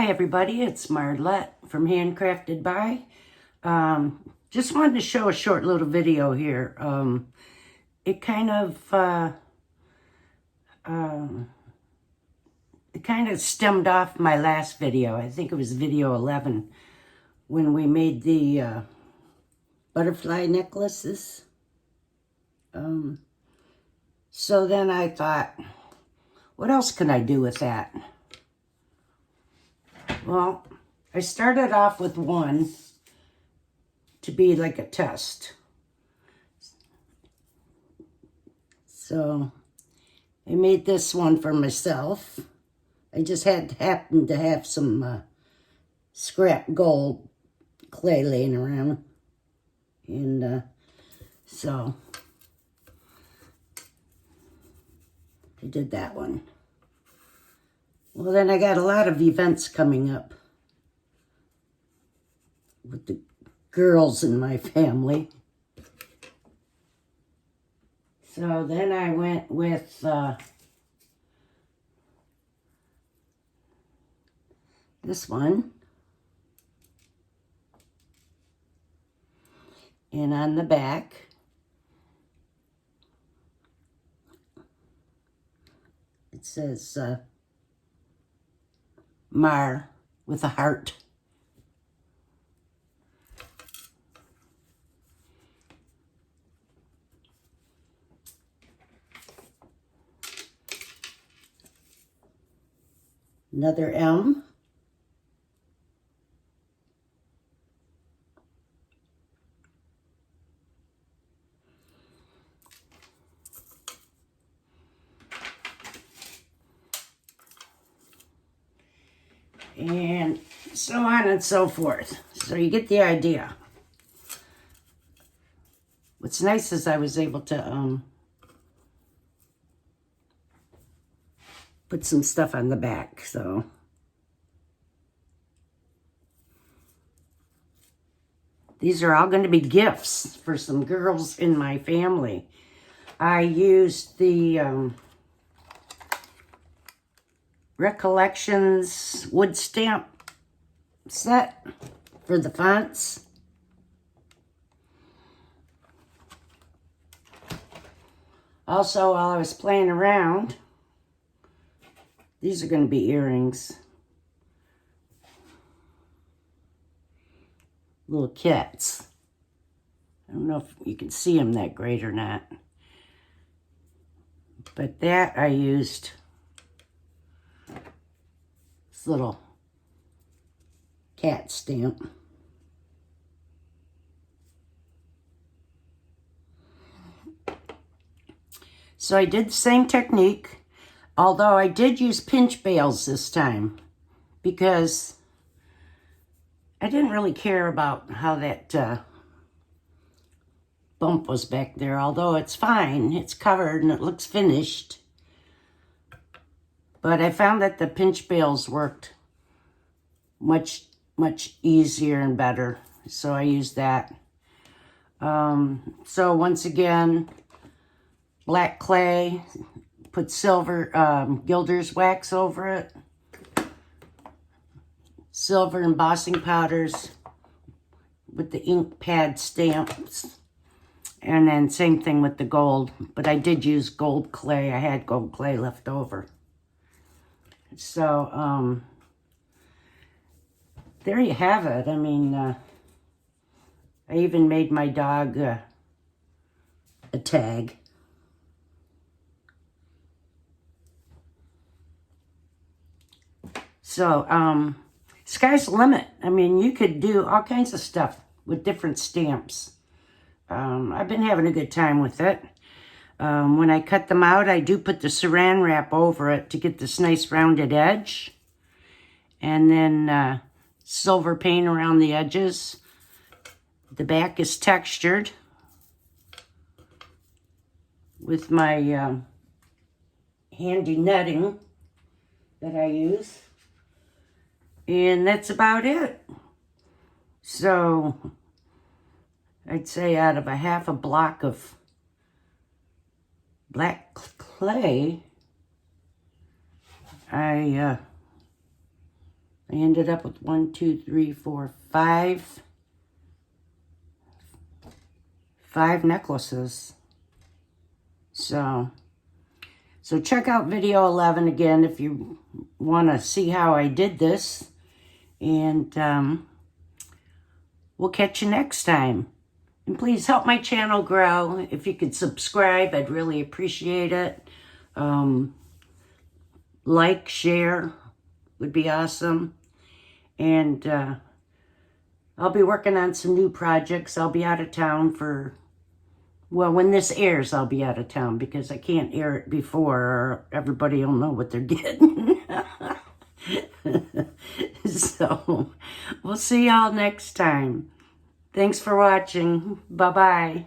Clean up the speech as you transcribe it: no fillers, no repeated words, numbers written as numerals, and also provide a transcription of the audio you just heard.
Hi everybody, it's Marlette from Handcrafted by. Just wanted to show a short little video here. It kind of stemmed off my last video. I think it was video 11 when we made the butterfly necklaces. So then I thought, what else can I do with that? Well, I started off with one to be like a test. So I made this one for myself. I just happened to have some scrap gold clay laying around. And so I did that one. Well, then I got a lot of events coming up with the girls in my family. So then I went with this one. And on the back, it says Mar with a heart. Another M. And so on and so forth. So you get the idea. What's nice is I was able to put some stuff on the back, so. These are all going to be gifts for some girls in my family. I used the Recollections wood stamp set for the fonts. Also, while I was playing around, these are going to be earrings. Little cats. I don't know if you can see them that great or not. But that I used this little cat stamp. So I did the same technique, although I did use pinch bails this time because I didn't really care about how that bump was back there, although it's fine. It's covered and it looks finished. But I found that the pinch bails worked much easier and better. So I used that. So once again, black clay, put silver gilder's wax over it. Silver embossing powders with the ink pad stamps. And then same thing with the gold. But I did use gold clay. I had gold clay left over. So, there you have it. I mean, I even made my dog a tag. So, sky's the limit. I mean, you could do all kinds of stuff with different stamps. I've been having a good time with it. When I cut them out, I do put the saran wrap over it to get this nice rounded edge. And then silver paint around the edges. The back is textured with my handy netting that I use. And that's about it. So I'd say out of a half a block of black clay, I I ended up with 1, 2, 3, 4, 5 necklaces. So check out video 11 again if you want to see how I did this. And we'll catch you next time. And please help my channel grow. If you could subscribe, I'd really appreciate it. Like, share would be awesome. And I'll be working on some new projects. I'll be out of town for, well, when this airs, I'll be out of town because I can't air it before or everybody will know what they're getting. So, we'll see y'all next time. Thanks for watching. Bye-bye.